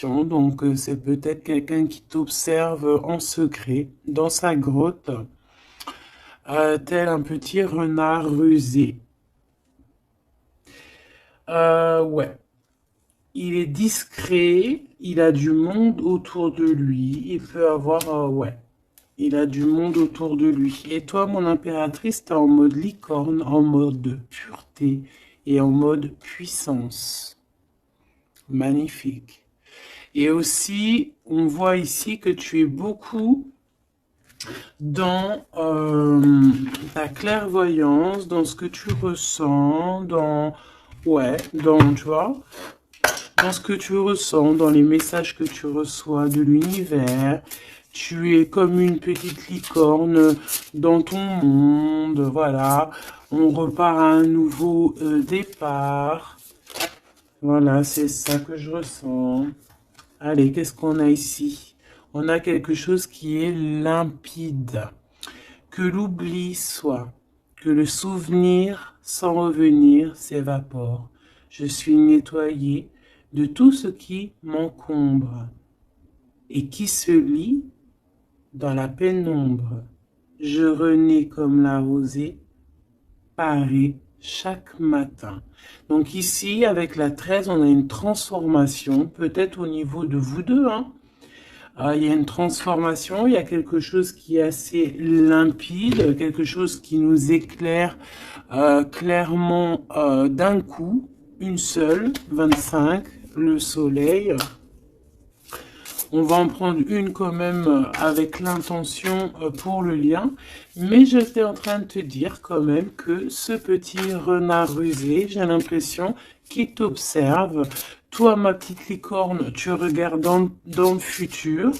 observation. Donc, c'est peut-être quelqu'un qui t'observe en secret dans sa grotte, tel un petit renard rusé. Ouais. Il est discret, il a du monde autour de lui. Il peut avoir, ouais. Il a du monde autour de lui. Et toi, mon impératrice, t'es en mode licorne, en mode pureté et en mode puissance. Magnifique. Et aussi, on voit ici que tu es beaucoup dans ta clairvoyance, dans ce que tu ressens, dans, ouais, dans, tu vois, dans ce que tu ressens, dans les messages que tu reçois de l'univers. Tu es comme une petite licorne dans ton monde, voilà. On repart à un nouveau départ. Voilà, c'est ça que je ressens. Allez, qu'est-ce qu'on a ici? On a quelque chose qui est limpide. Que l'oubli soit, que le souvenir sans revenir s'évapore. Je suis nettoyé de tout ce qui m'encombre et qui se lie dans la pénombre. Je renais comme la rosée, parée chaque matin. Donc ici, avec la 13, on a une transformation, peut-être au niveau de vous deux, hein. Il y a une transformation, il y a quelque chose qui est assez limpide, quelque chose qui nous éclaire clairement d'un coup, une seule, 25, le soleil. On va en prendre une quand même avec l'intention pour le lien. Mais j'étais en train de te dire quand même que ce petit renard rusé, j'ai l'impression qu'il t'observe. Toi, ma petite licorne, tu regardes dans le futur.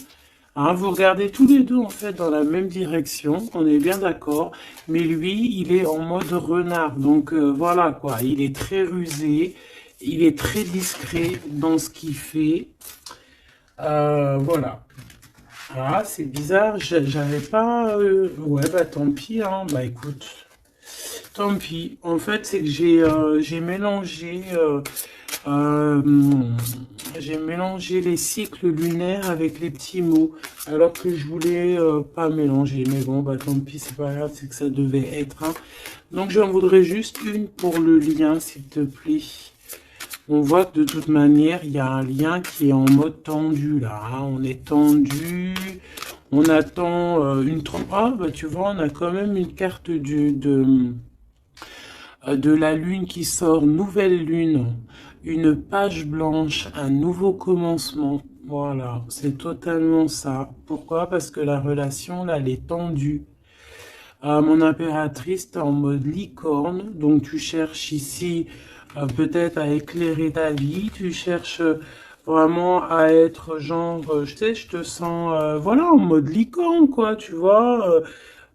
Hein, vous regardez tous les deux en fait dans la même direction, on est bien d'accord. Mais lui, il est en mode renard. Donc voilà quoi, il est très rusé, il est très discret dans ce qu'il fait. Voilà. Ah, c'est bizarre, j'avais pas... Ouais, bah tant pis, hein. Bah écoute, tant pis. En fait, c'est que euh, j'ai mélangé les cycles lunaires avec les petits mots, alors que je voulais pas mélanger. Mais bon, bah tant pis, c'est pas grave, c'est que ça devait être, hein. Donc j'en voudrais juste une pour le lien, s'il te plaît. On voit que de toute manière, il y a un lien qui est en mode tendu là, hein. On est tendu, on attend une trompe. Ah, bah tu vois, on a quand même une carte de la lune qui sort, nouvelle lune, une page blanche, un nouveau commencement. Voilà, c'est totalement ça. Pourquoi? Parce que la relation, là, elle est tendue. Mon impératrice, t'es en mode licorne, donc tu cherches ici peut-être à éclairer ta vie, tu cherches vraiment à être genre, je sais, je te sens, voilà, en mode licorne, quoi, tu vois,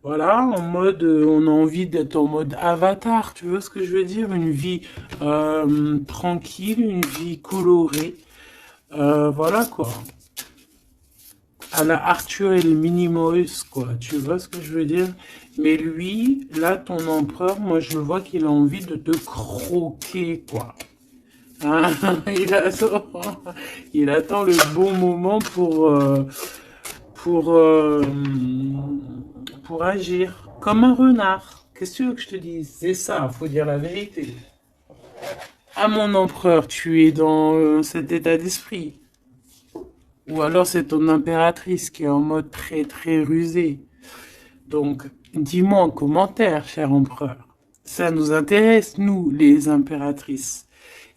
voilà, en mode, on a envie d'être en mode avatar, tu vois ce que je veux dire, une vie tranquille, une vie colorée, voilà, quoi. À la Arthur et les Minimoys, quoi. Tu vois ce que je veux dire? Mais lui, là, ton empereur, moi, je vois qu'il a envie de te croquer, quoi. Hein. il attend, il attend le bon moment pour, euh, pour agir. Comme un renard. Qu'est-ce que tu veux que je te dise? C'est ça, faut dire la vérité. À mon empereur, tu es dans cet état d'esprit. Ou alors c'est ton impératrice qui est en mode très très rusé. Donc, dis-moi en commentaire, cher empereur. Ça nous intéresse, nous, les impératrices.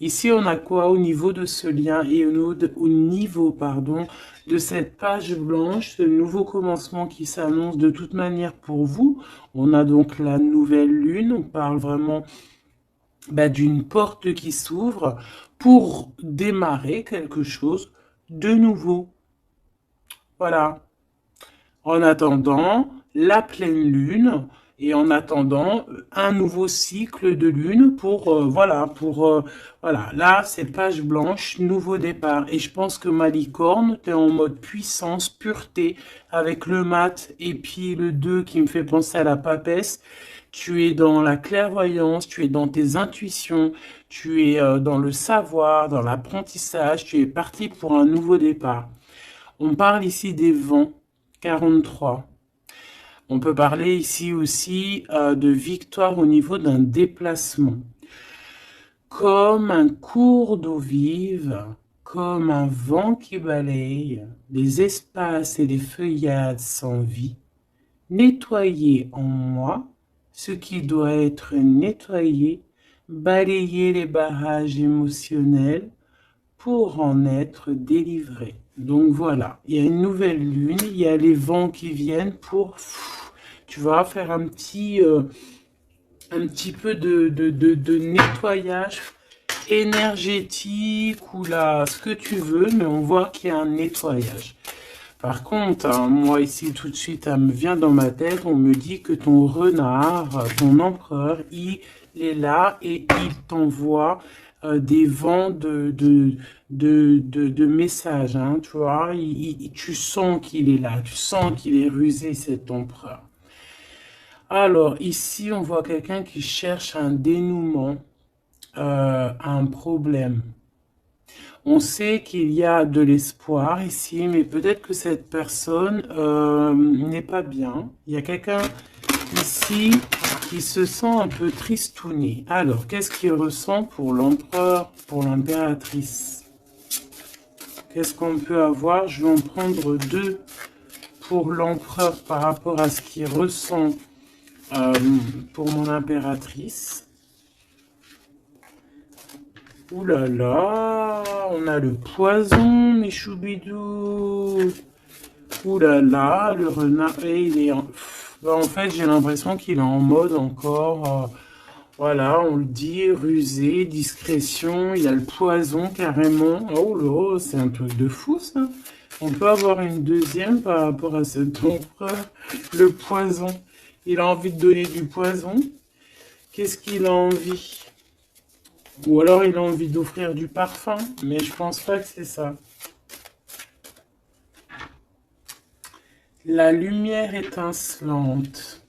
Ici, on a quoi au niveau de ce lien et au niveau, pardon, de cette page blanche, ce nouveau commencement qui s'annonce de toute manière pour vous. On a donc la nouvelle lune, on parle vraiment bah, d'une porte qui s'ouvre pour démarrer quelque chose de nouveau. Voilà. En attendant, la pleine lune Et en attendant, un nouveau cycle de lune pour, voilà, là, c'est page blanche, nouveau départ. Et je pense que ma licorne, tu es en mode puissance, pureté, avec le mat et puis le 2 qui me fait penser à la papesse. Tu es dans la clairvoyance, tu es dans tes intuitions, tu es dans le savoir, dans l'apprentissage, tu es parti pour un nouveau départ. On parle ici des vents, 43. On peut parler ici aussi de victoire au niveau d'un déplacement. Comme un cours d'eau vive, comme un vent qui balaye les espaces et les feuillades sans vie, nettoyer en moi ce qui doit être nettoyé, balayer les barrages émotionnels pour en être délivré. Donc voilà, il y a une nouvelle lune, il y a les vents qui viennent pour, tu vas faire un petit peu de nettoyage énergétique ou là, ce que tu veux, mais on voit qu'il y a un nettoyage. Par contre, hein, moi ici tout de suite, ça me vient dans ma tête, on me dit que ton renard, ton empereur, il est là et il t'envoie des vents de messages, hein, tu vois, tu sens qu'il est là, tu sens qu'il est rusé cet empereur. Alors ici, on voit quelqu'un qui cherche un dénouement à un problème. On sait qu'il y a de l'espoir ici, mais peut-être que cette personne n'est pas bien. Il y a quelqu'un ici qui se sent un peu tristouné. Alors, qu'est-ce qu'il ressent pour l'empereur, pour l'impératrice? Qu'est-ce qu'on peut avoir? Je vais en prendre deux pour l'empereur par rapport à ce qu'il ressent pour mon impératrice. Ouh là là, on a le poison, mes choubidous. Ouh là là, le renard, et il est en fait, j'ai l'impression qu'il est en mode encore, voilà, on le dit, rusé, discrétion, il y a le poison carrément. Oh là, c'est un truc de fou ça. On peut avoir une deuxième par rapport à cet empereur, le poison. Il a envie de donner du poison. Qu'est-ce qu'il a envie? Ou alors il a envie d'offrir du parfum, mais je pense pas que c'est ça. La lumière étincelante.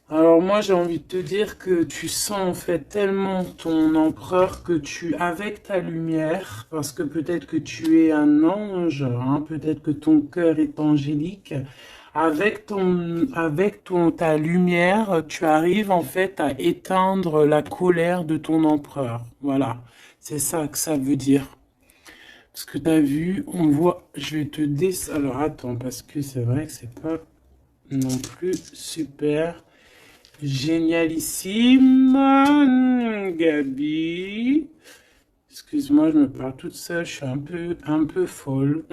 Alors moi j'ai envie de te dire que tu sens en fait tellement ton empereur que tu, avec ta lumière, parce que peut-être que tu es un ange, hein, peut-être que ton cœur est angélique, ta lumière, tu arrives en fait à éteindre la colère de ton empereur. Voilà, c'est ça que ça veut dire. Parce que tu as vu, on voit, je vais te alors attends, parce que c'est vrai que c'est pas non plus super génialissime. Gabi, excuse-moi, je me parle toute seule, je suis un peu folle.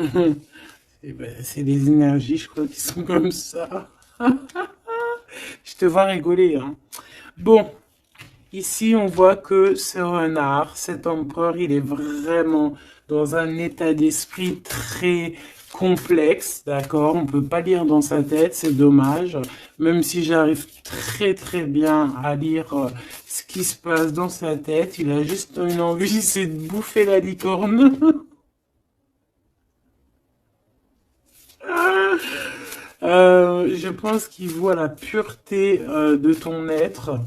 C'est les énergies, je crois, qui sont comme ça. Je te vois rigoler, hein. Bon, ici, on voit que ce renard, cet empereur, il est vraiment dans un état d'esprit très complexe, d'accord? On peut pas lire dans sa tête, c'est dommage. Même si j'arrive très très bien à lire ce qui se passe dans sa tête, il a juste une envie, c'est de bouffer la licorne. Je pense qu'il voit la pureté de ton être.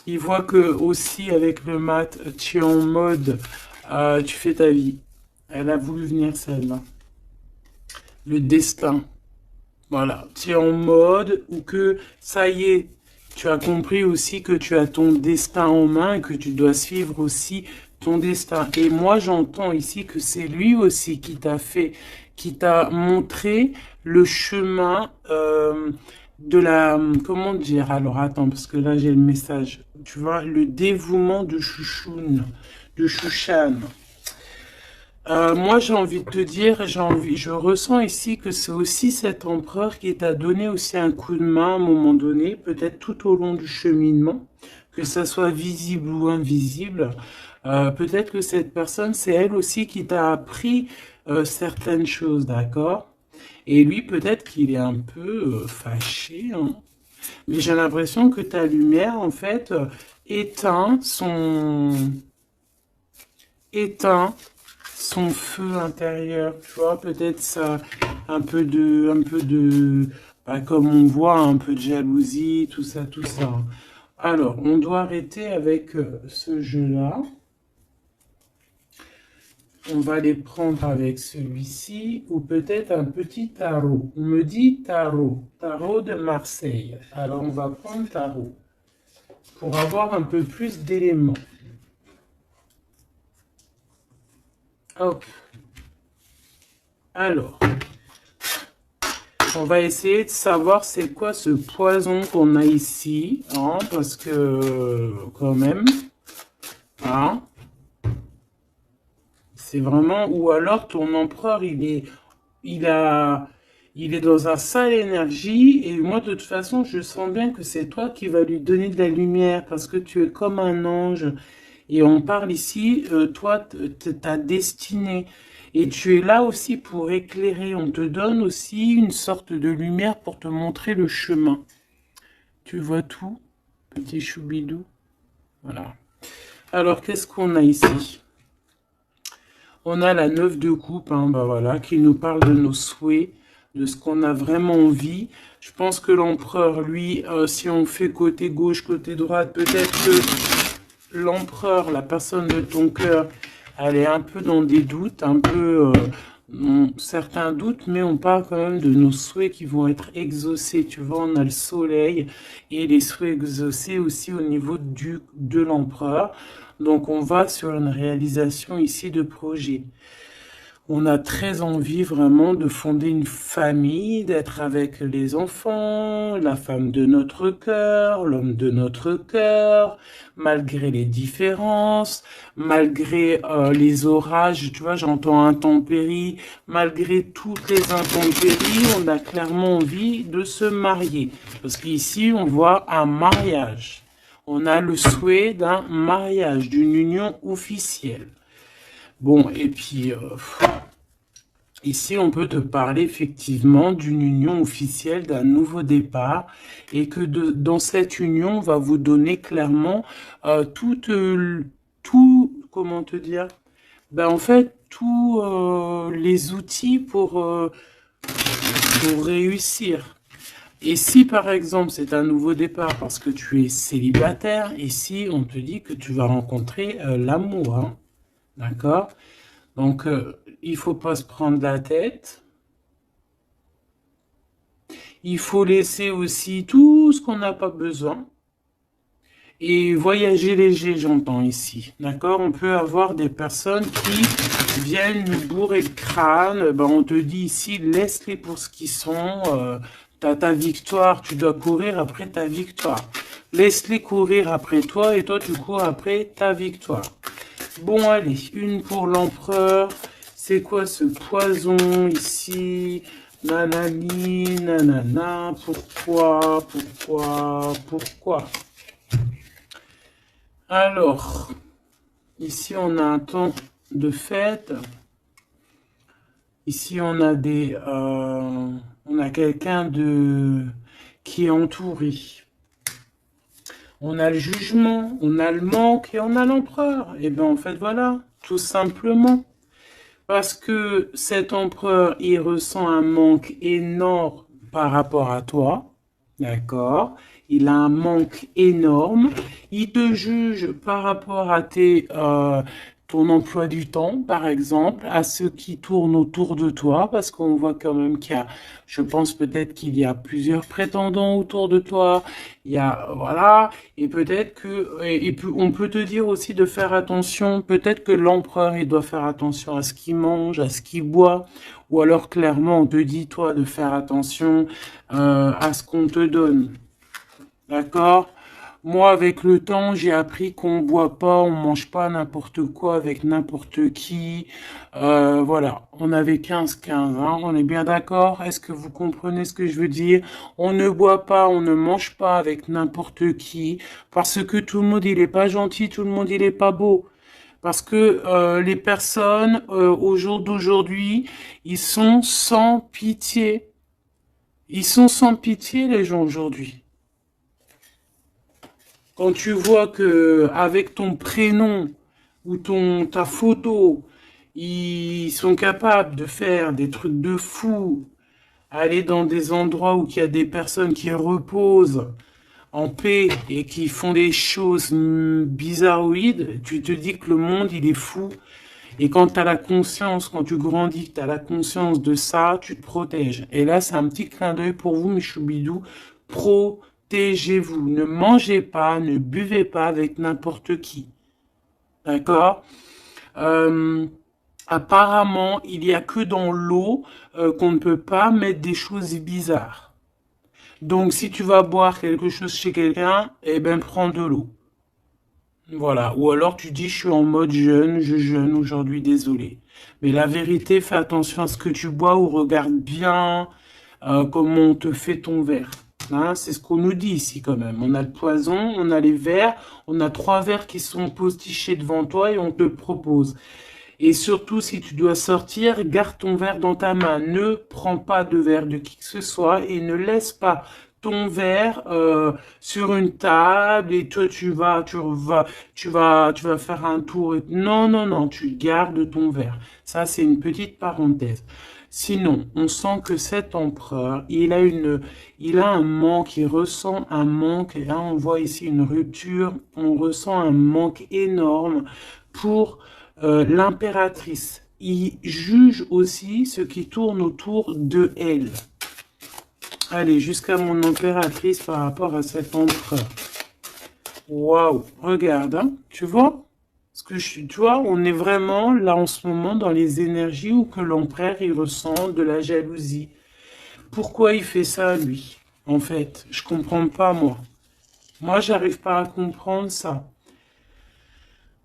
Il voit que aussi avec le mat, tu es en mode, tu fais ta vie. Elle a voulu venir celle-là. Le destin. Voilà. Tu es en mode où que ça y est, tu as compris aussi que tu as ton destin en main et que tu dois suivre aussi ton destin. Et moi, j'entends ici que c'est lui aussi qui t'a montré le chemin de la, comment dire, alors attends, parce que là j'ai le message, tu vois, le dévouement de Chouchoun, de Chouchan. Moi j'ai envie de te dire, je ressens ici que c'est aussi cet empereur qui t'a donné aussi un coup de main à un moment donné, peut-être tout au long du cheminement, que ça soit visible ou invisible. Peut-être que cette personne, c'est elle aussi qui t'a appris certaines choses, d'accord? Et lui, peut-être qu'il est un peu fâché, hein. Mais j'ai l'impression que ta lumière, en fait, éteint éteint son feu intérieur, tu vois, peut-être ça, bah, comme on voit, un peu de jalousie, tout ça, tout ça. Alors, on doit arrêter avec ce jeu-là. On va les prendre avec celui-ci, ou peut-être un petit tarot. On me dit tarot de Marseille. Alors, on va prendre tarot pour avoir un peu plus d'éléments. Hop. Alors, on va essayer de savoir c'est quoi ce poison qu'on a ici, hein, parce que quand même, hein, c'est vraiment, ou alors ton empereur il est dans un sale énergie et moi de toute façon je sens bien que c'est toi qui vas lui donner de la lumière parce que tu es comme un ange et on parle ici, toi, ta destinée. Et tu es là aussi pour éclairer. On te donne aussi une sorte de lumière pour te montrer le chemin. Tu vois tout, petit choubidou? Voilà. Alors, qu'est-ce qu'on a ici? On a la 9 de coupe, hein, bah voilà, qui nous parle de nos souhaits, de ce qu'on a vraiment envie. Je pense que l'empereur, lui, si on fait côté gauche, côté droite, peut-être que l'empereur, la personne de ton cœur, elle est un peu dans des doutes, un peu certains doutes, mais on parle quand même de nos souhaits qui vont être exaucés. Tu vois, on a le soleil et les souhaits exaucés aussi au niveau de l'empereur. Donc on va sur une réalisation ici de projet. On a très envie vraiment de fonder une famille, d'être avec les enfants, la femme de notre cœur, l'homme de notre cœur, malgré les différences, malgré les orages, tu vois, j'entends intempéries, malgré toutes les intempéries, on a clairement envie de se marier. Parce qu'ici, on voit un mariage. On a le souhait d'un mariage, d'une union officielle. Bon, et puis, ici, on peut te parler effectivement d'une union officielle, d'un nouveau départ, et que dans cette union, on va vous donner clairement comment te dire? Ben, en fait, tous les outils pour réussir. Et si par exemple c'est un nouveau départ parce que tu es célibataire, ici on te dit que tu vas rencontrer l'amour, hein. D'accord? Donc il faut pas se prendre la tête. Il faut laisser aussi tout ce qu'on n'a pas besoin. Et voyager léger, j'entends ici. D'accord? On peut avoir des personnes qui viennent nous bourrer le crâne. Ben, on te dit ici, laisse-les pour ce qu'ils sont. T'as ta victoire, tu dois courir après ta victoire. Laisse-les courir après toi et toi, tu cours après ta victoire. Bon, allez, une pour l'empereur. C'est quoi ce poison ici? Nanani, nanana, pourquoi? Alors, ici on a un temps de fête. Ici on a on a quelqu'un qui est entouré. On a le jugement, on a le manque et on a l'empereur. Et bien en fait voilà, tout simplement. Parce que cet empereur, il ressent un manque énorme par rapport à toi. D'accord? Il a un manque énorme. Il te juge par rapport à ton emploi du temps, par exemple, à ceux qui tournent autour de toi, parce qu'on voit quand même je pense peut-être qu'il y a plusieurs prétendants autour de toi. Il y a, voilà, et peut-être on peut te dire aussi de faire attention. Peut-être que l'empereur, il doit faire attention à ce qu'il mange, à ce qu'il boit, ou alors clairement, on te dit, toi, de faire attention à ce qu'on te donne. D'accord? Moi, avec le temps, j'ai appris qu'on boit pas, on mange pas n'importe quoi avec n'importe qui. Voilà, on avait 15-15, hein, on est bien d'accord? Est-ce que vous comprenez ce que je veux dire? On ne boit pas, on ne mange pas avec n'importe qui, parce que tout le monde, il est pas gentil, tout le monde, il est pas beau. Parce que les personnes, au jour d'aujourd'hui, ils sont sans pitié. Ils sont sans pitié, les gens, aujourd'hui. Quand tu vois que avec ton prénom ou ta photo, ils sont capables de faire des trucs de fou, aller dans des endroits où il y a des personnes qui reposent en paix et qui font des choses bizarroïdes, tu te dis que le monde, il est fou. Et quand tu as la conscience, quand tu grandis, que tu as la conscience de ça, tu te protèges. Et là, c'est un petit clin d'œil pour vous, mes choubidous. Protégez-vous. Ne mangez pas, ne buvez pas avec n'importe qui. D'accord? Euh, Apparemment, il y a que dans l'eau qu'on ne peut pas mettre des choses bizarres. Donc, si tu vas boire quelque chose chez quelqu'un, eh ben, prends de l'eau. Voilà. Ou alors tu dis, je suis en mode jeûne, je jeûne aujourd'hui, désolé. Mais la vérité, fais attention à ce que tu bois ou regarde bien comment on te fait ton verre. Hein, c'est ce qu'on nous dit ici quand même. On a le poison, on a les verres, on a 3 verres qui sont postichés devant toi et on te propose. Et surtout, si tu dois sortir, garde ton verre dans ta main. Ne prends pas de verre de qui que ce soit et ne laisse pas ton verre sur une table et toi tu vas faire un tour. Non, non, non, tu gardes ton verre. Ça, c'est une petite parenthèse. Sinon, on sent que cet empereur, il a un manque, il ressent un manque. Et là, on voit ici une rupture. On ressent un manque énorme pour l'impératrice. Il juge aussi ce qui tourne autour de elle. Allez, jusqu'à mon impératrice par rapport à cet empereur. Waouh, regarde, hein, tu vois? Tu vois, on est vraiment là en ce moment dans les énergies où que l'empereur il ressent de la jalousie. Pourquoi il fait ça lui? En fait, je comprends pas moi. Moi, j'arrive pas à comprendre ça.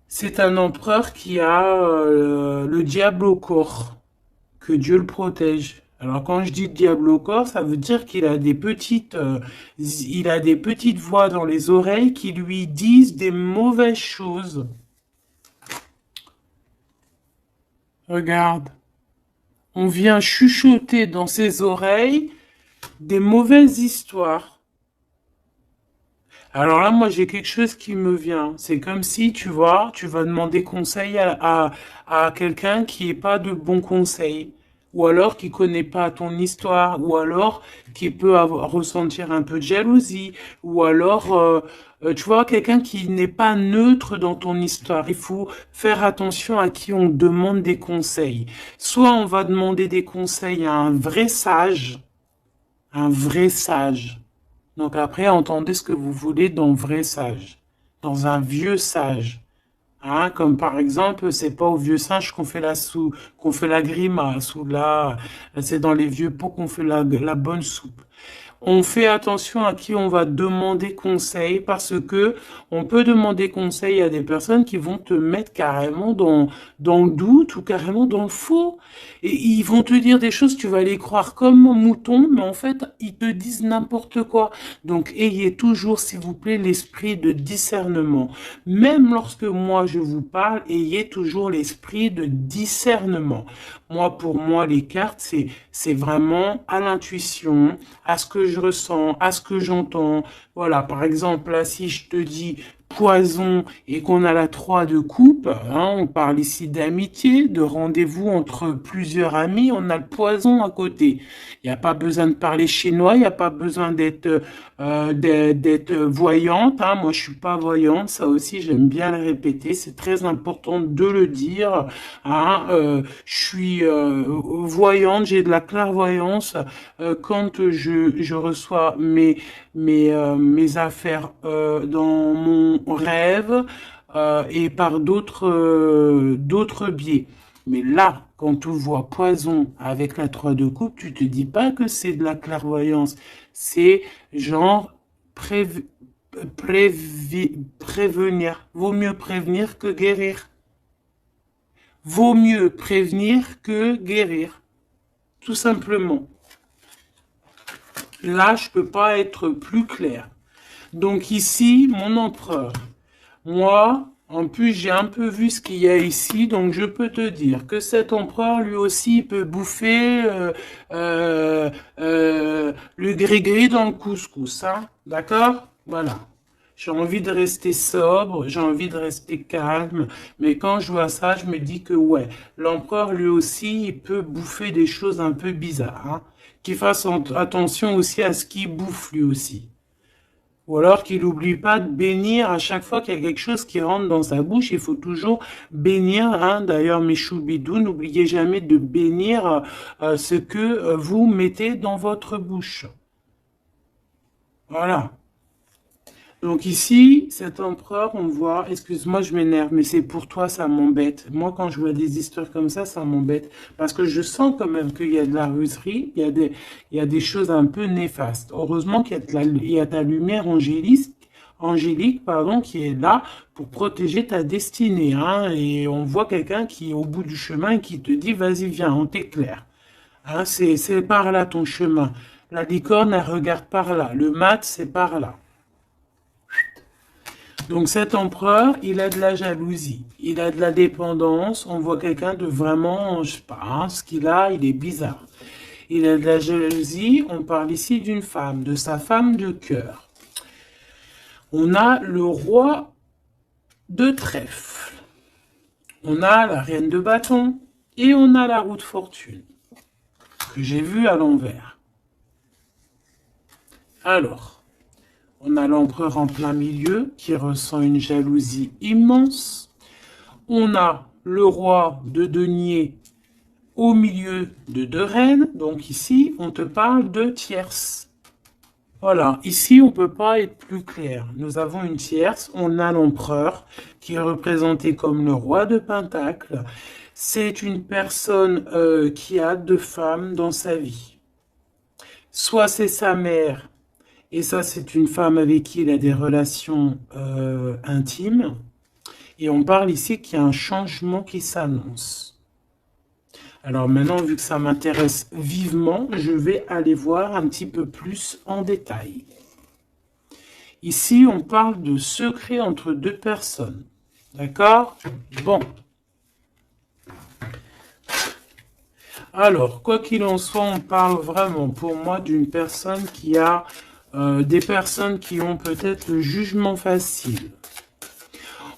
C'est un empereur qui a le diable au corps. Que Dieu le protège. Alors quand je dis diable au corps, ça veut dire qu'il a il a des petites voix dans les oreilles qui lui disent des mauvaises choses. Regarde, on vient chuchoter dans ses oreilles des mauvaises histoires. Alors là, moi, j'ai quelque chose qui me vient. C'est comme si, tu vois, tu vas demander conseil à quelqu'un qui n'est pas de bons conseils. Ou alors qui connaît pas ton histoire. Ou alors qui peut ressentir un peu de jalousie. Ou alors, tu vois, quelqu'un qui n'est pas neutre dans ton histoire. Il faut faire attention à qui on demande des conseils. Soit on va demander des conseils à un vrai sage. Un vrai sage. Donc après, entendez ce que vous voulez dans vrai sage, dans un vieux sage. Hein, comme par exemple, c'est pas au vieux singe qu'on fait la grimace, ou là, c'est dans les vieux pots qu'on fait la bonne soupe. On fait attention à qui on va demander conseil parce que on peut demander conseil à des personnes qui vont te mettre carrément dans le doute ou carrément dans le faux. Et ils vont te dire des choses, tu vas les croire comme un mouton, mais en fait, ils te disent n'importe quoi. Donc, ayez toujours, s'il vous plaît, l'esprit de discernement. Même lorsque moi je vous parle, ayez toujours l'esprit de discernement. Moi, pour moi, les cartes, c'est vraiment à l'intuition, à ce que je ressens, à ce que j'entends. Voilà, par exemple, là, si je te dis poison et qu'on a la 3 de coupe, hein, on parle ici d'amitié, de rendez-vous entre plusieurs amis, on a le poison à côté. Il n'y a pas besoin de parler chinois, il n'y a pas besoin d'être voyante. Hein. Moi, je suis pas voyante, ça aussi, j'aime bien le répéter. C'est très important de le dire. Hein. Je suis voyante, j'ai de la clairvoyance quand je reçois mes affaires dans mon rêve et par d'autres biais. Mais là, quand tu vois poison avec la 3 de coupe, tu te dis pas que c'est de la clairvoyance. C'est genre prévenir. Vaut mieux prévenir que guérir. Vaut mieux prévenir que guérir. Tout simplement. Là, je peux pas être plus clair. Donc ici, mon empereur. Moi, en plus, j'ai un peu vu ce qu'il y a ici, donc je peux te dire que cet empereur, lui aussi, il peut bouffer le gris-gris dans le couscous, hein, d'accord? Voilà. J'ai envie de rester sobre, j'ai envie de rester calme, mais quand je vois ça, je me dis que ouais, l'empereur, lui aussi, il peut bouffer des choses un peu bizarres, hein. Qu'il fasse attention aussi à ce qu'il bouffe, lui aussi. Ou alors qu'il n'oublie pas de bénir à chaque fois qu'il y a quelque chose qui rentre dans sa bouche. Il faut toujours bénir, hein. D'ailleurs, mes choubidous, n'oubliez jamais de bénir ce que vous mettez dans votre bouche. Voilà. Donc ici, cet empereur, on voit, excuse-moi, je m'énerve, mais c'est pour toi, ça m'embête. Moi, quand je vois des histoires comme ça m'embête. Parce que je sens quand même qu'il y a de la ruserie, il y a des choses un peu néfastes. Heureusement qu'il y a il y a ta lumière angélique, pardon, qui est là pour protéger ta destinée, hein. Et on voit quelqu'un qui est au bout du chemin et qui te dit, vas-y, viens, on t'éclaire. Hein, c'est par là ton chemin. La licorne, elle regarde par là. Le mat, c'est par là. Donc cet empereur, il a de la jalousie, il a de la dépendance, on voit quelqu'un de vraiment, je sais pas, hein, ce qu'il a, il est bizarre. Il a de la jalousie, on parle ici d'une femme, de sa femme de cœur. On a le roi de trèfle, on a la reine de bâton et on a la roue de fortune, que j'ai vue à l'envers. Alors, on a l'empereur en plein milieu qui ressent une jalousie immense. On a le roi de denier au milieu de deux reines. Donc ici, on te parle de tierce. Voilà, ici, on ne peut pas être plus clair. Nous avons une tierce. On a l'empereur qui est représenté comme le roi de Pentacle. C'est une personne qui a deux femmes dans sa vie. Soit c'est sa mère, et ça, c'est une femme avec qui il a des relations intimes. Et on parle ici qu'il y a un changement qui s'annonce. Alors maintenant, vu que ça m'intéresse vivement, je vais aller voir un petit peu plus en détail. Ici, on parle de secret entre deux personnes. D'accord? Bon. Alors, quoi qu'il en soit, on parle vraiment pour moi d'une personne qui a des personnes qui ont peut-être le jugement facile.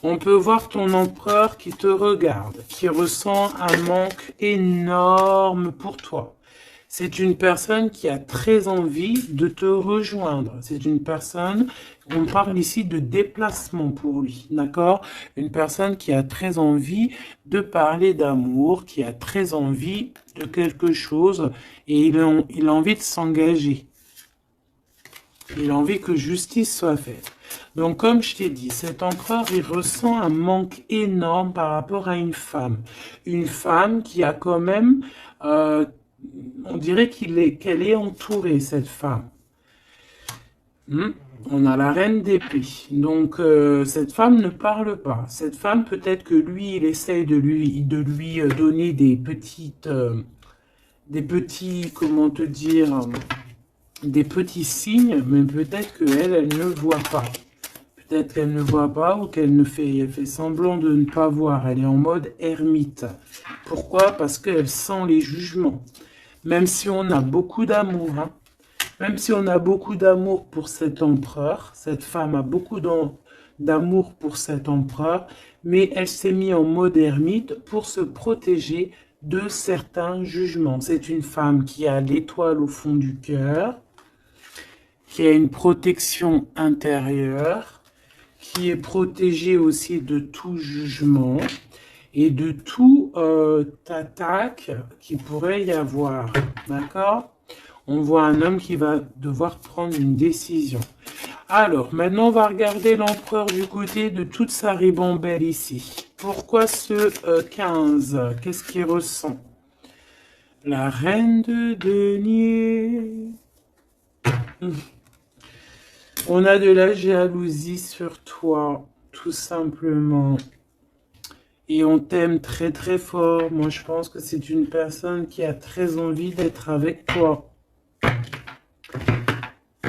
On peut voir ton empereur qui te regarde, qui ressent un manque énorme pour toi. C'est une personne qui a très envie de te rejoindre. C'est une personne, on parle ici de déplacement pour lui, d'accord? Une personne qui a très envie de parler d'amour, qui a très envie de quelque chose et il a envie de s'engager. Il a envie que justice soit faite. Donc, comme je t'ai dit, cet empereur, il ressent un manque énorme par rapport à une femme. Une femme qui a quand même, on dirait qu'elle est entourée, cette femme. On a la reine d'épée. Donc, cette femme ne parle pas. Cette femme, peut-être que lui, il essaye de lui donner des petits, comment te dire, des petits signes, mais peut-être qu'elle, elle ne voit pas. Peut-être qu'elle ne voit pas ou qu'elle elle fait semblant de ne pas voir. Elle est en mode ermite. Pourquoi? Parce qu'elle sent les jugements. Même si on a beaucoup d'amour, hein, même si on a beaucoup d'amour pour cet empereur, cette femme a beaucoup d'amour pour cet empereur, mais elle s'est mise en mode ermite pour se protéger de certains jugements. C'est une femme qui a l'étoile au fond du cœur, qui a une protection intérieure, qui est protégée aussi de tout jugement et de tout attaque qui pourrait y avoir. D'accord? On voit un homme qui va devoir prendre une décision. Alors, maintenant, on va regarder l'empereur du côté de toute sa ribambelle ici. Pourquoi ce 15? Qu'est-ce qu'il ressent? La reine de denier. On a de la jalousie sur toi, tout simplement. Et on t'aime très très fort. Moi, je pense que c'est une personne qui a très envie d'être avec toi.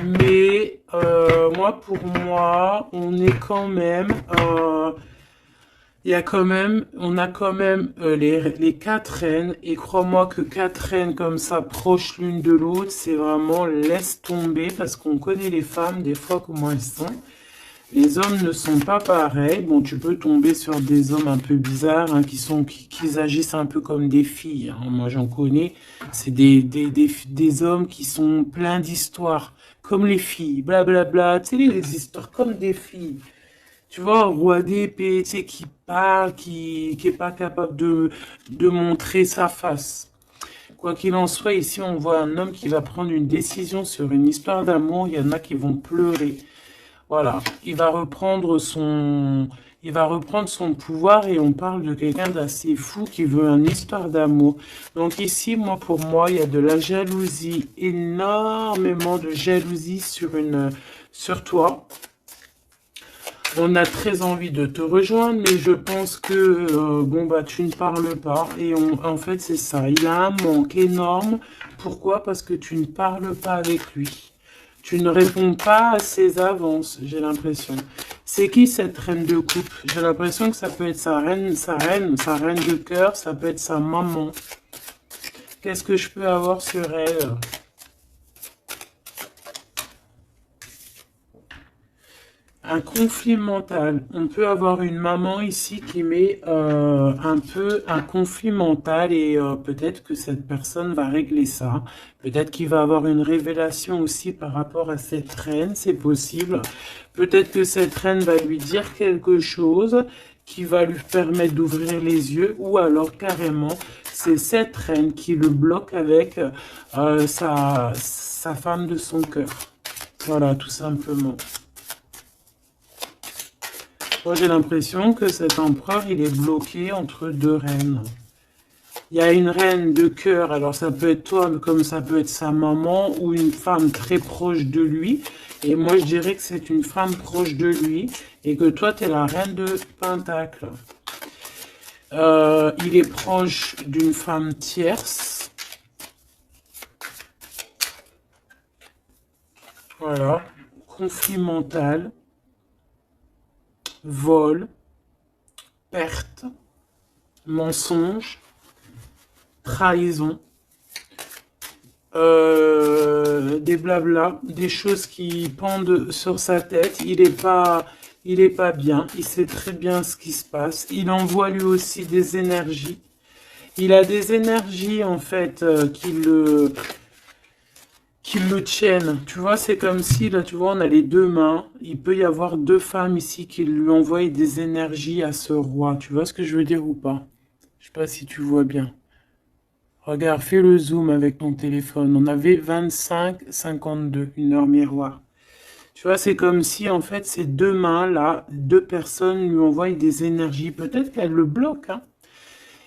Mais moi, pour moi, on est quand même... il y a quand même, on a quand même les quatre reines. Et crois-moi que quatre reines comme ça, proches l'une de l'autre, c'est vraiment laisse tomber. Parce qu'on connaît les femmes, des fois, comment elles sont. Les hommes ne sont pas pareils. Bon, tu peux tomber sur des hommes un peu bizarres, hein, qui agissent un peu comme des filles, hein. Moi, j'en connais. C'est des hommes qui sont pleins d'histoires, comme les filles, blablabla. Tu sais, les histoires comme des filles. Tu vois, un roi d'épée, tu sais, qui parle, qui est pas capable de montrer sa face. Quoi qu'il en soit, ici, on voit un homme qui va prendre une décision sur une histoire d'amour. Il y en a qui vont pleurer. Voilà, il va reprendre son pouvoir et on parle de quelqu'un d'assez fou qui veut une histoire d'amour. Donc ici, moi, pour moi, il y a de la jalousie, énormément de jalousie sur toi. On a très envie de te rejoindre, mais je pense que, bon, bah, tu ne parles pas. Et en fait, c'est ça. Il a un manque énorme. Pourquoi? Parce que tu ne parles pas avec lui. Tu ne réponds pas à ses avances, j'ai l'impression. C'est qui cette reine de coupe? J'ai l'impression que ça peut être sa reine de cœur, ça peut être sa maman. Qu'est-ce que je peux avoir sur elle? Un conflit mental. On peut avoir une maman ici qui met un peu un conflit mental et peut-être que cette personne va régler ça. Peut-être qu'il va avoir une révélation aussi par rapport à cette reine, c'est possible. Peut-être que cette reine va lui dire quelque chose qui va lui permettre d'ouvrir les yeux ou alors carrément c'est cette reine qui le bloque avec sa femme de son cœur. Voilà, tout simplement. Moi, j'ai l'impression que cet empereur, il est bloqué entre deux reines. Il y a une reine de cœur, alors ça peut être toi, comme ça peut être sa maman, ou une femme très proche de lui. Et moi, je dirais que c'est une femme proche de lui, et que toi, tu es la reine de Pentacle. Il est proche d'une femme tierce. Voilà. Conflit mental. Vol. Perte. Mensonge. Trahison. Des blabla, des choses qui pendent sur sa tête. Il est pas bien. Il sait très bien ce qui se passe. Il envoie lui aussi des énergies. Il a des énergies en fait qui le tiennent. Tu vois, c'est comme si là, tu vois, on a les deux mains. Il peut y avoir deux femmes ici qui lui envoient des énergies à ce roi. Tu vois ce que je veux dire ou pas? Je sais pas si tu vois bien. Regarde, fais le zoom avec ton téléphone. On avait 25,52, une heure miroir. Tu vois, c'est comme si, en fait, ces deux mains-là, deux personnes lui envoient des énergies. Peut-être qu'elle le bloque, hein.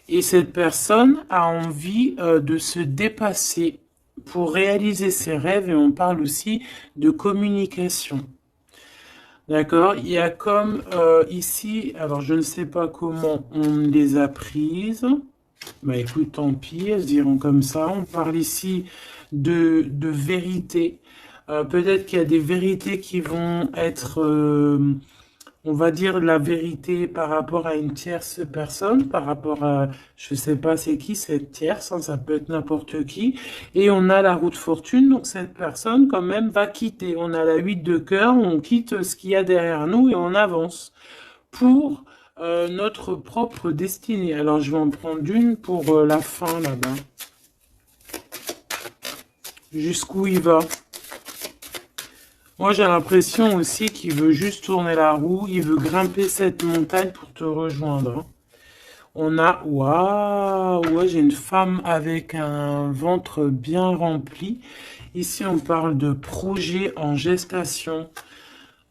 Et cette personne a envie de se dépasser pour réaliser ses rêves. Et on parle aussi de communication. D'accord? Il y a comme ici, alors je ne sais pas comment on les a prises. Bah écoute, tant pis, elles diront comme ça. On parle ici de vérité. Peut-être qu'il y a des vérités qui vont être, on va dire, la vérité par rapport à une tierce personne, par rapport à, je sais pas c'est qui cette tierce, hein, ça peut être n'importe qui. Et on a la roue de fortune, donc cette personne quand même va quitter. On a la 8 de cœur, on quitte ce qu'il y a derrière nous et on avance pour notre propre destinée. Alors, je vais en prendre une pour la fin, là-bas. Jusqu'où il va. Moi, j'ai l'impression aussi qu'il veut juste tourner la roue. Il veut grimper cette montagne pour te rejoindre, hein. On a... Waouh! Ouais, j'ai une femme avec un ventre bien rempli. Ici, on parle de projet en gestation.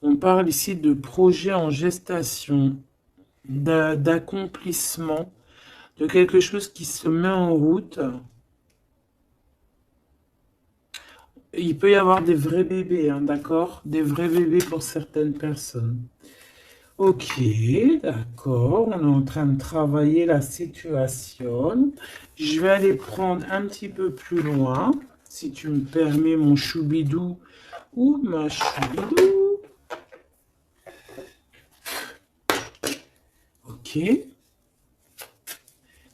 On parle ici de projet en gestation, d'accomplissement, de quelque chose qui se met en route. Il peut y avoir des vrais bébés, hein, d'accord? Des vrais bébés pour certaines personnes. Ok, d'accord. On est en train de travailler la situation. Je vais aller prendre un petit peu plus loin, si tu me permets, mon choubidou ou ma choubidou. Ok.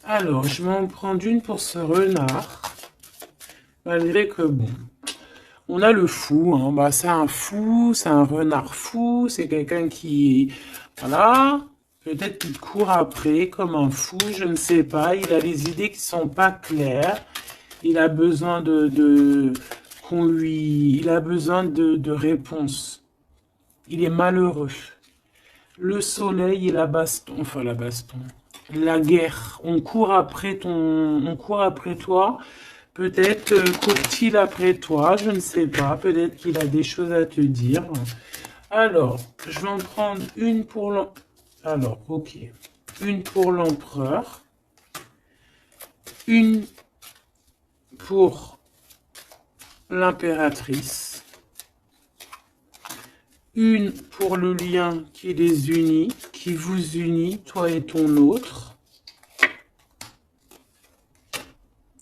Alors, je vais en prendre une pour ce renard. Malgré que, bon, on a le fou, hein. Bah, c'est un fou, c'est un renard fou, c'est quelqu'un qui, voilà, peut-être qu'il court après comme un fou, je ne sais pas. Il a des idées qui sont pas claires. Il a besoin qu'on lui, il a besoin de réponses. Il est malheureux. Le soleil et la baston, enfin la baston, la guerre. On court après toi. Peut-être court-il après toi, je ne sais pas. Peut-être qu'il a des choses à te dire. Alors, je vais en prendre une pour l'empereur. Alors, ok. Une pour l'empereur. Une pour l'impératrice. Une pour le lien qui les unit, qui vous unit, toi et ton autre.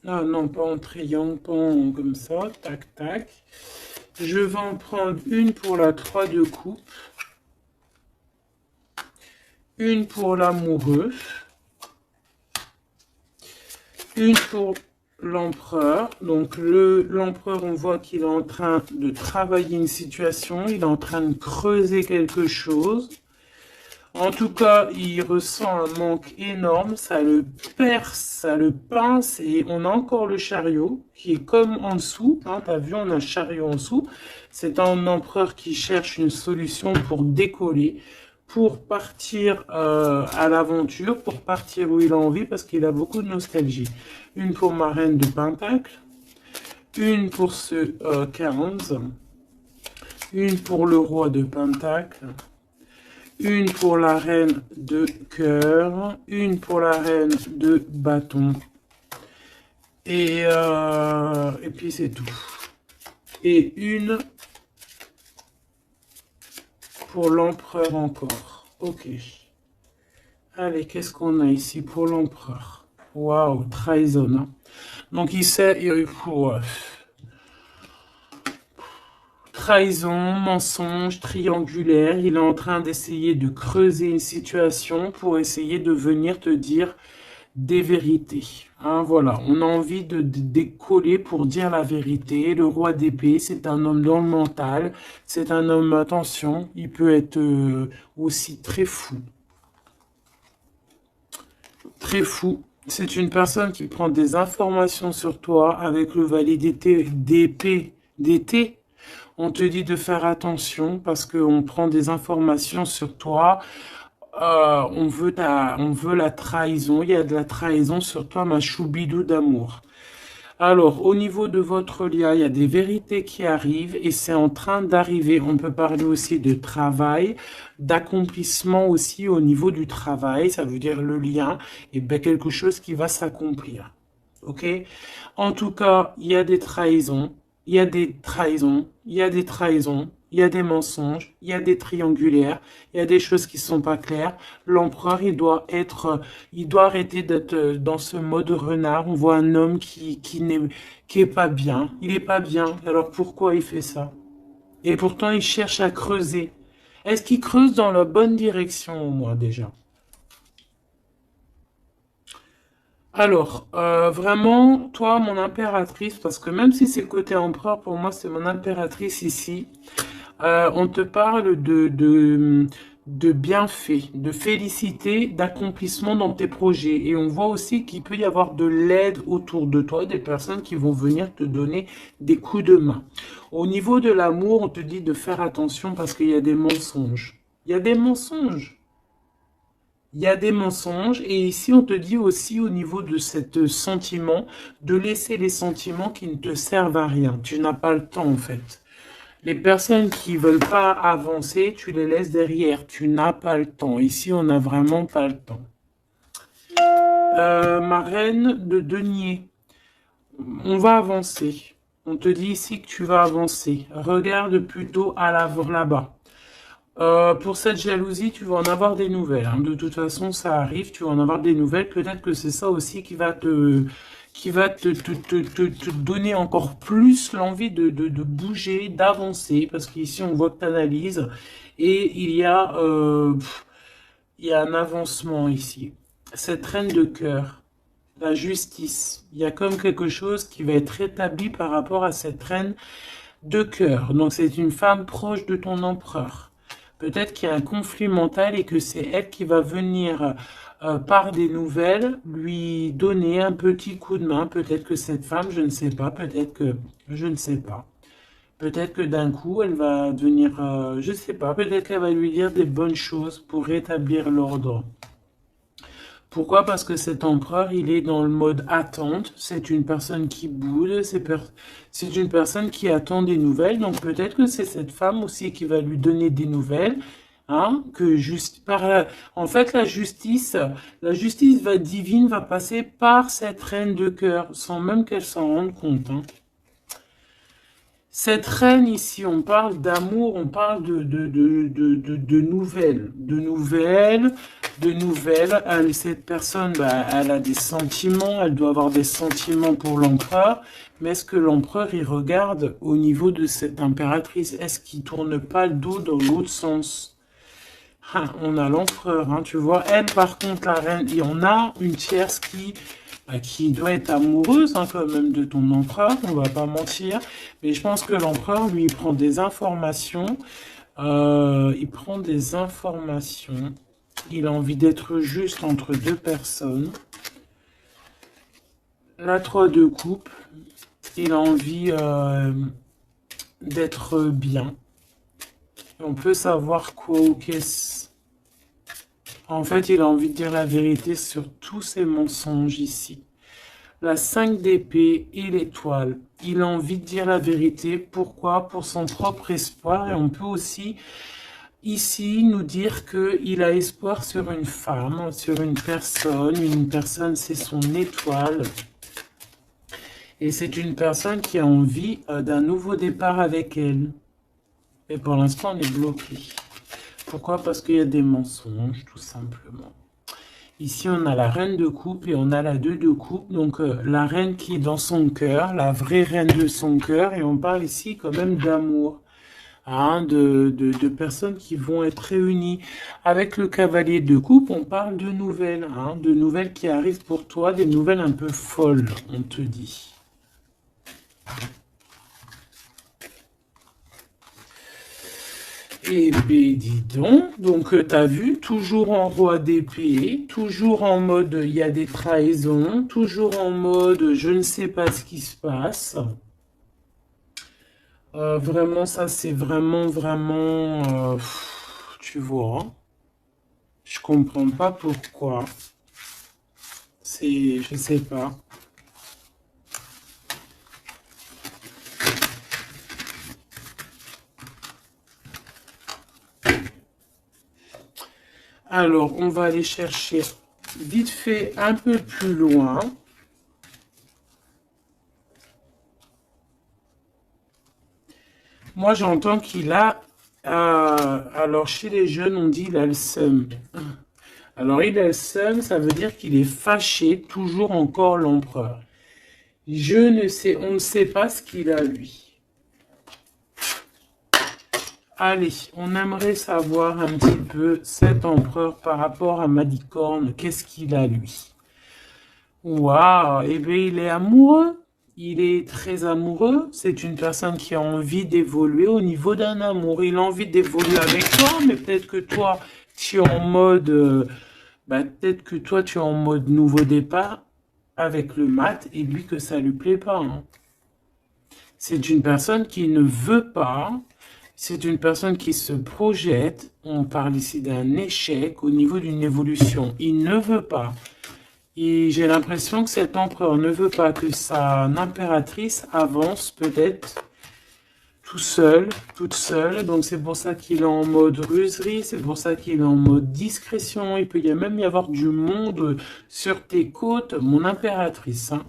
Ah non, pas en triangle, pas en comme ça, tac, tac. Je vais en prendre une pour la 3 de coupe. Une pour l'amoureux. Une pour l'empereur. Donc l'empereur, on voit qu'il est en train de travailler une situation. Il est en train de creuser quelque chose. En tout cas, il ressent un manque énorme, ça le perce, ça le pince, et on a encore le chariot qui est comme en dessous, hein, t'as vu, on a un chariot en dessous. C'est un empereur qui cherche une solution pour décoller, pour partir à l'aventure, pour partir où il a envie, parce qu'il a beaucoup de nostalgie. Une pour ma reine de Pentacle, une pour ce 15, une pour le roi de Pentacle, une pour la reine de cœur, une pour la reine de bâton. Et puis c'est tout. Et une pour l'empereur encore. Ok. Allez, qu'est-ce qu'on a ici pour l'empereur? Waouh, trahison. Hein. Donc il sait, trahison, mensonge, triangulaire. Il est en train d'essayer de creuser une situation pour essayer de venir te dire des vérités. Hein, voilà, on a envie de décoller pour dire la vérité. Le roi d'épée, c'est un homme dans le mental. C'est un homme, attention, il peut être aussi très fou. Très fou. C'est une personne qui prend des informations sur toi avec le valet d'épée, d'été. On te dit de faire attention parce qu'on prend des informations sur toi. On veut la trahison. Il y a de la trahison sur toi, ma choubidou d'amour. Alors, au niveau de votre lien, il y a des vérités qui arrivent et c'est en train d'arriver. On peut parler aussi de travail, d'accomplissement aussi au niveau du travail. Ça veut dire le lien et bien quelque chose qui va s'accomplir. Ok? En tout cas, il y a des trahisons, il y a des trahisons, il y a des trahisons, il y a des mensonges, il y a des triangulaires, il y a des choses qui sont pas claires. L'empereur, il doit arrêter d'être dans ce mode renard. On voit un homme qui est pas bien. Il est pas bien. Alors pourquoi il fait ça? Et pourtant, il cherche à creuser. Est-ce qu'il creuse dans la bonne direction, au moins, déjà? Alors, vraiment, toi, mon impératrice, parce que même si c'est côté empereur, pour moi, c'est mon impératrice ici. On te parle de bienfaits, de félicité, d'accomplissement dans tes projets. Et on voit aussi qu'il peut y avoir de l'aide autour de toi, des personnes qui vont venir te donner des coups de main. Au niveau de l'amour, on te dit de faire attention parce qu'il y a des mensonges. Il y a des mensonges. Il y a des mensonges et ici on te dit aussi au niveau de cet sentiment de laisser les sentiments qui ne te servent à rien. Tu n'as pas le temps en fait. Les personnes qui veulent pas avancer, tu les laisses derrière. Tu n'as pas le temps. Ici on n'a vraiment pas le temps. Ma reine de denier. On va avancer. On te dit ici que tu vas avancer. Regarde plutôt à l'avant, là-bas. Pour cette jalousie, tu vas en avoir des nouvelles, hein. De toute façon, ça arrive, tu vas en avoir des nouvelles. Peut-être que c'est ça aussi qui va te donner encore plus l'envie de bouger, d'avancer. Parce qu'ici, on voit que tu analyses et il y a un avancement ici. Cette reine de cœur, la justice, il y a comme quelque chose qui va être rétabli par rapport à cette reine de cœur. Donc, c'est une femme proche de ton empereur. Peut-être qu'il y a un conflit mental et que c'est elle qui va venir par des nouvelles lui donner un petit coup de main. Peut-être que cette femme, je ne sais pas, peut-être que je ne sais pas. Peut-être que d'un coup, elle va venir, je ne sais pas, peut-être qu'elle va lui dire des bonnes choses pour rétablir l'ordre. Pourquoi? Parce que cet empereur, il est dans le mode attente. C'est une personne qui boude, c'est une personne qui attend des nouvelles. Donc peut-être que c'est cette femme aussi qui va lui donner des nouvelles. Hein, que juste en fait, la justice divine va passer par cette reine de cœur, sans même qu'elle s'en rende compte. Hein. Cette reine ici, on parle d'amour, on parle de nouvelles, cette personne, bah, elle a des sentiments, elle doit avoir des sentiments pour l'empereur, mais est-ce que l'empereur, il regarde au niveau de cette impératrice? Est-ce qu'il tourne pas le dos dans l'autre sens? Ah, on a l'empereur, hein, tu vois. Elle, par contre, la reine, il y en a une tierce qui doit être amoureuse hein, quand même de ton empereur, on va pas mentir. Mais je pense que l'empereur, lui, il prend des informations. Il a envie d'être juste entre deux personnes. La 3 de coupe. Il a envie d'être bien. On peut savoir quoi ou qu'est-ce. En fait, il a envie de dire la vérité sur tous ces mensonges ici. La 5 d'épée et l'étoile. Il a envie de dire la vérité. Pourquoi? Pour son propre espoir. Et on peut aussi, ici, nous dire qu'il a espoir sur une femme, sur une personne. Une personne, c'est son étoile. Et c'est une personne qui a envie d'un nouveau départ avec elle. Et pour l'instant, on est bloqué. Pourquoi? Parce qu'il y a des mensonges, tout simplement. Ici, on a la reine de coupe et on a la 2 de coupe. Donc, la reine qui est dans son cœur, la vraie reine de son cœur. Et on parle ici quand même d'amour, hein, de personnes qui vont être réunies. Avec le cavalier de coupe, on parle de nouvelles, hein, de nouvelles qui arrivent pour toi, des nouvelles un peu folles, on te dit. Eh bien, dis donc t'as vu, toujours en roi d'épée, toujours en mode il y a des trahisons, toujours en mode je ne sais pas ce qui se passe. Vraiment, ça c'est vraiment, tu vois, je comprends pas pourquoi. Je sais pas. Alors, on va aller chercher vite fait un peu plus loin. Moi, j'entends qu'il a... alors, chez les jeunes, on dit il a le seum. Alors, il a le seum, ça veut dire qu'il est fâché, toujours encore l'empereur. Je ne sais, on ne sait pas ce qu'il a, lui. Allez, on aimerait savoir un petit peu cet empereur par rapport à Malicorne. Qu'est-ce qu'il a, lui? Waouh, eh bien, il est amoureux. Il est très amoureux. C'est une personne qui a envie d'évoluer au niveau d'un amour. Il a envie d'évoluer avec toi, mais peut-être que toi, tu es en mode... peut-être que toi, tu es en mode nouveau départ avec le mat et lui que ça lui plaît pas. Hein. C'est une personne qui ne veut pas... C'est une personne qui se projette. On parle ici d'un échec au niveau d'une évolution. Il ne veut pas. Et j'ai l'impression que cet empereur ne veut pas que sa impératrice avance peut-être tout seul, toute seule. Donc c'est pour ça qu'il est en mode ruserie. C'est pour ça qu'il est en mode discrétion. Il peut même y avoir du monde sur tes côtes, mon impératrice. Hein.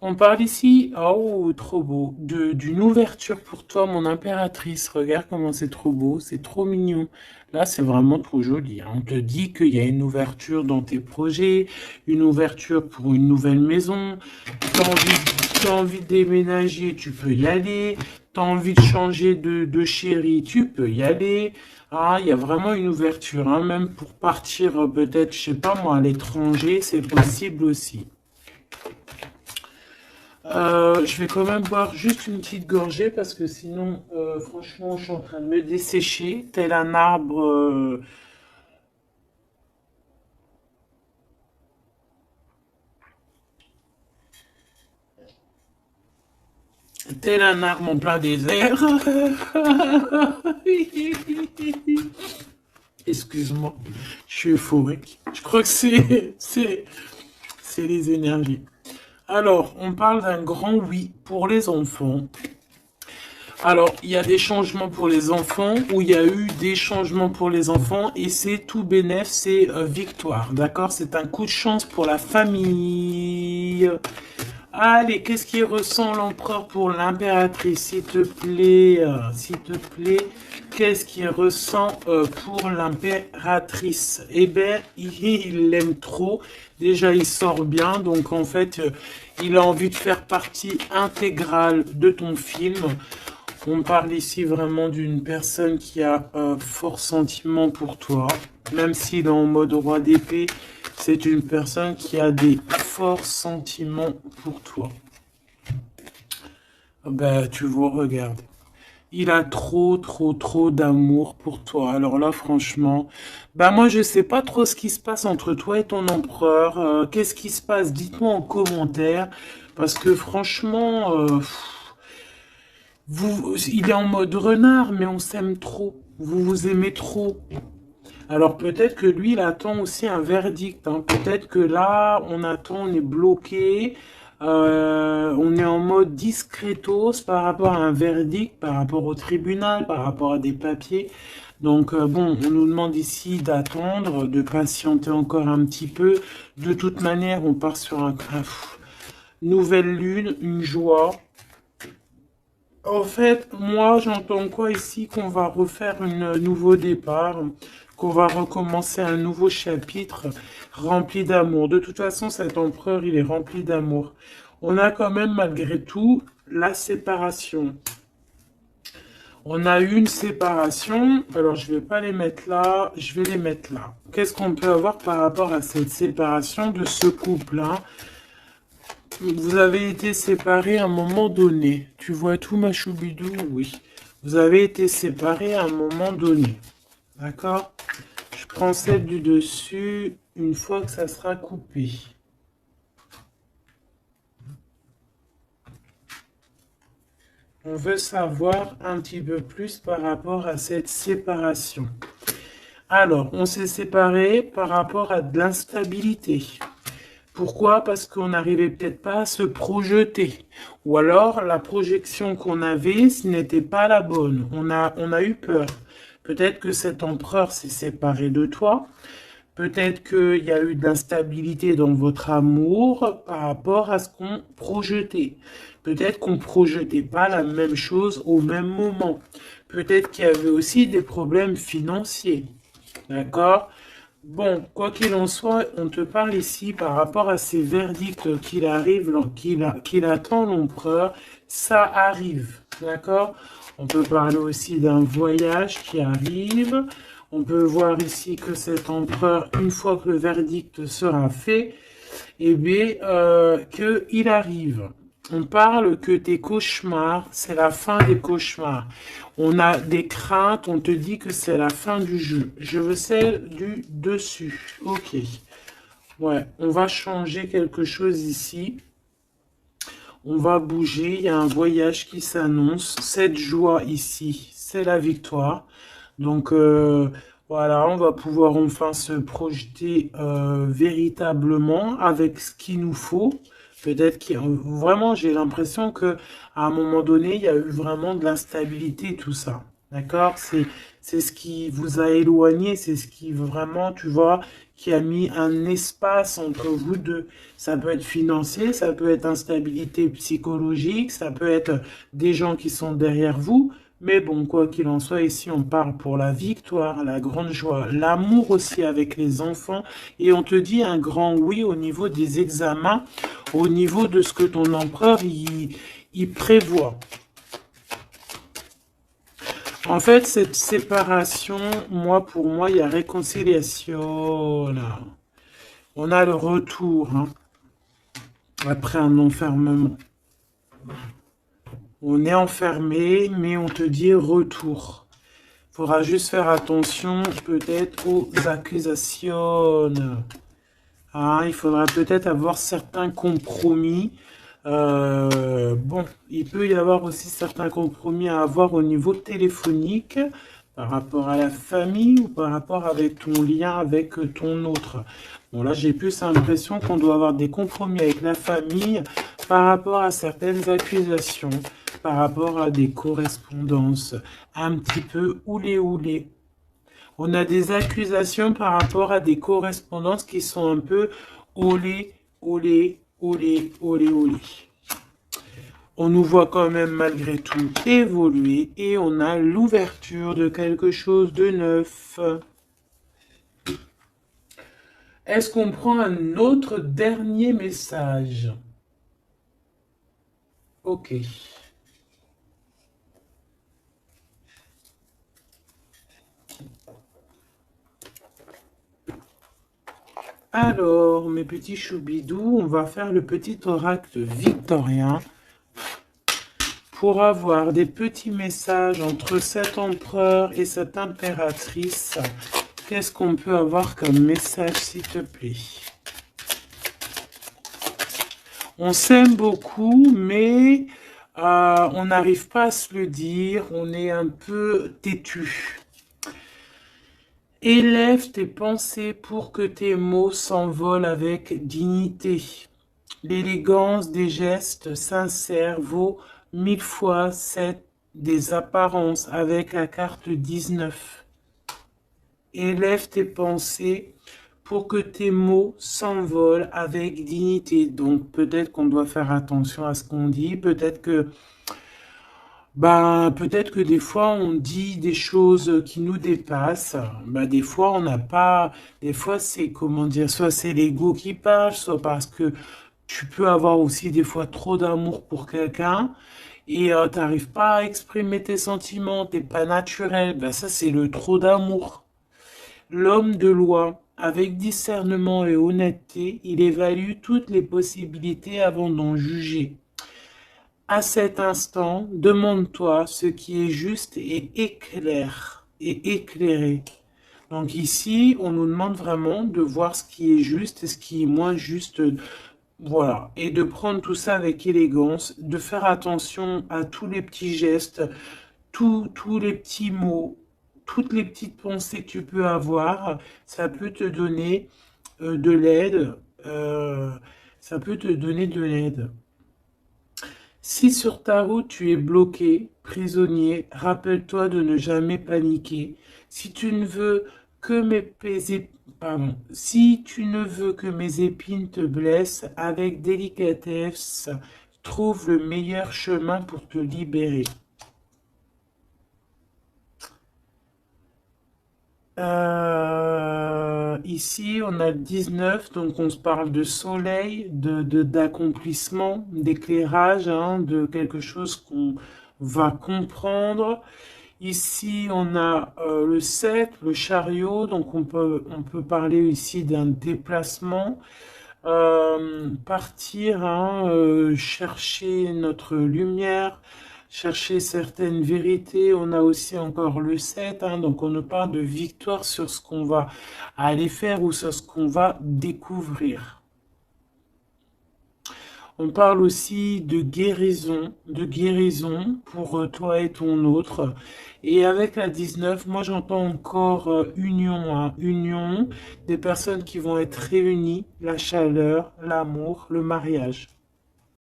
On parle ici, oh, trop beau, d'une ouverture pour toi, mon impératrice. Regarde comment c'est trop beau, c'est trop mignon. Là, c'est vraiment trop joli, hein. On te dit qu'il y a une ouverture dans tes projets, une ouverture pour une nouvelle maison. T'as envie de déménager, tu peux y aller. T'as envie de changer de chérie, tu peux y aller. Ah, il y a vraiment une ouverture, hein. Même pour partir, peut-être, je sais pas moi, à l'étranger, c'est possible aussi. Je vais quand même boire juste une petite gorgée parce que sinon, franchement, je suis en train de me dessécher, tel un arbre, tel un arbre en plein désert. Excuse-moi, je suis euphorique. Je crois que c'est les énergies. Alors, on parle d'un grand oui pour les enfants. Alors, il y a des changements pour les enfants, ou il y a eu des changements pour les enfants, et c'est tout bénef, c'est victoire, d'accord? C'est un coup de chance pour la famille. Allez, qu'est-ce qui ressent l'empereur pour l'impératrice, s'il te plaît, qu'est-ce qui ressent pour l'impératrice? Eh ben, il l'aime trop. Déjà, il sort bien, donc en fait, il a envie de faire partie intégrale de ton film. On parle ici vraiment d'une personne qui a fort sentiment pour toi, même s'il est en mode roi d'épée. C'est une personne qui a des forts sentiments pour toi. Ben, tu vois, regarde. Il a trop d'amour pour toi. Alors là, franchement, ben moi, je sais pas trop ce qui se passe entre toi et ton empereur. Qu'est-ce qui se passe? Dites-moi en commentaire. Parce que franchement, il est en mode renard, mais on s'aime trop. Vous vous aimez trop. Alors peut-être que lui, il attend aussi un verdict, hein. Peut-être que là, on attend, on est bloqué, on est en mode discretos par rapport à un verdict, par rapport au tribunal, par rapport à des papiers. Donc bon, on nous demande ici d'attendre, de patienter encore un petit peu. De toute manière, on part sur nouvelle lune, une joie. En fait, moi, j'entends quoi ici? Qu'on va refaire un nouveau départ, qu'on va recommencer un nouveau chapitre rempli d'amour. De toute façon, cet empereur, il est rempli d'amour. On a quand même, malgré tout, la séparation. On a eu une séparation. Alors, je vais pas les mettre là, je vais les mettre là. Qu'est-ce qu'on peut avoir par rapport à cette séparation de ce couple-là? Vous avez été séparés à un moment donné. Tu vois tout, ma choubidou? Oui. Vous avez été séparés à un moment donné. D'accord? Je prends celle du dessus une fois que ça sera coupé. On veut savoir un petit peu plus par rapport à cette séparation. Alors, on s'est séparés par rapport à de l'instabilité. Pourquoi? Parce qu'on n'arrivait peut-être pas à se projeter. Ou alors, la projection qu'on avait, ce n'était pas la bonne. On a eu peur. Peut-être que cet empereur s'est séparé de toi. Peut-être qu'il y a eu de l'instabilité dans votre amour par rapport à ce qu'on projetait. Peut-être qu'on ne projetait pas la même chose au même moment. Peut-être qu'il y avait aussi des problèmes financiers. D'accord? Bon, quoi qu'il en soit, on te parle ici par rapport à ces verdicts qu'il attend l'empereur. Ça arrive, d'accord? On peut parler aussi d'un voyage qui arrive. On peut voir ici que cet empereur, une fois que le verdict sera fait, eh bien, qu'il arrive. On parle que tes cauchemars, c'est la fin des cauchemars. On a des craintes, on te dit que c'est la fin du jeu. Je veux celle du dessus. Ok. Ouais, on va changer quelque chose ici. On va bouger, il y a un voyage qui s'annonce. Cette joie ici, c'est la victoire. Donc voilà, on va pouvoir enfin se projeter véritablement avec ce qu'il nous faut. Peut-être que vraiment, j'ai l'impression que à un moment donné, il y a eu vraiment de l'instabilité, tout ça. D'accord? C'est ce qui vous a éloigné, c'est ce qui vraiment, tu vois, qui a mis un espace entre vous deux. Ça peut être financier, ça peut être instabilité psychologique, ça peut être des gens qui sont derrière vous. Mais bon, quoi qu'il en soit, ici, on parle pour la victoire, la grande joie, l'amour aussi avec les enfants. Et on te dit un grand oui au niveau des examens, au niveau de ce que ton empereur, il prévoit. En fait, cette séparation, moi, pour moi, il y a réconciliation, là. On a le retour, hein, après un enfermement. On est enfermé, mais on te dit retour. Il faudra juste faire attention, peut-être, aux accusations. Hein, il faudra peut-être avoir certains compromis. Bon, il peut y avoir aussi certains compromis à avoir au niveau téléphonique par rapport à la famille ou par rapport avec ton lien avec ton autre. Bon, là, j'ai plus l'impression qu'on doit avoir des compromis avec la famille par rapport à certaines accusations, par rapport à des correspondances un petit peu oulé. On a des accusations par rapport à des correspondances qui sont un peu olé. On nous voit quand même malgré tout évoluer et on a l'ouverture de quelque chose de neuf. Est-ce qu'on prend un autre dernier message? Ok. Alors, mes petits choubidous, on va faire le petit oracle victorien pour avoir des petits messages entre cet empereur et cette impératrice. Qu'est-ce qu'on peut avoir comme message, s'il te plaît? On s'aime beaucoup, mais on n'arrive pas à se le dire. On est un peu têtu. Élève tes pensées pour que tes mots s'envolent avec dignité. L'élégance des gestes sincères vaut 1000 fois celle des apparences avec la carte 19. Élève tes pensées pour que tes mots s'envolent avec dignité. Donc peut-être qu'on doit faire attention à ce qu'on dit, peut-être que des fois on dit des choses qui nous dépassent. Des fois on n'a pas, des fois c'est comment dire, soit c'est l'ego qui parle, soit parce que tu peux avoir aussi des fois trop d'amour pour quelqu'un et t'arrives pas à exprimer tes sentiments, t'es pas naturel. Ça c'est le trop d'amour. L'homme de loi, avec discernement et honnêteté, il évalue toutes les possibilités avant d'en juger. À cet instant, demande-toi ce qui est juste et éclaire et éclairé. Donc ici, on nous demande vraiment de voir ce qui est juste et ce qui est moins juste. Voilà. Et de prendre tout ça avec élégance, de faire attention à tous les petits gestes, tous les petits mots, toutes les petites pensées que tu peux avoir. Ça peut te donner de l'aide. Ça peut te donner de l'aide. Si sur ta route tu es bloqué, prisonnier, rappelle-toi de ne jamais paniquer. Si tu ne veux que si tu ne veux que mes épines te blessent, avec délicatesse, trouve le meilleur chemin pour te libérer. Ici, on a le 19, donc on se parle de soleil, d'accomplissement, d'éclairage, hein, de quelque chose qu'on va comprendre. Ici, on a le 7, le chariot, donc on peut parler ici d'un déplacement. Partir, hein, chercher notre lumière, chercher certaines vérités. On a aussi encore le 7, hein, donc on nous parle de victoire sur ce qu'on va aller faire ou sur ce qu'on va découvrir. On parle aussi de guérison pour toi et ton autre. Et avec la 19, moi j'entends encore union, hein, union, des personnes qui vont être réunies, la chaleur, l'amour, le mariage.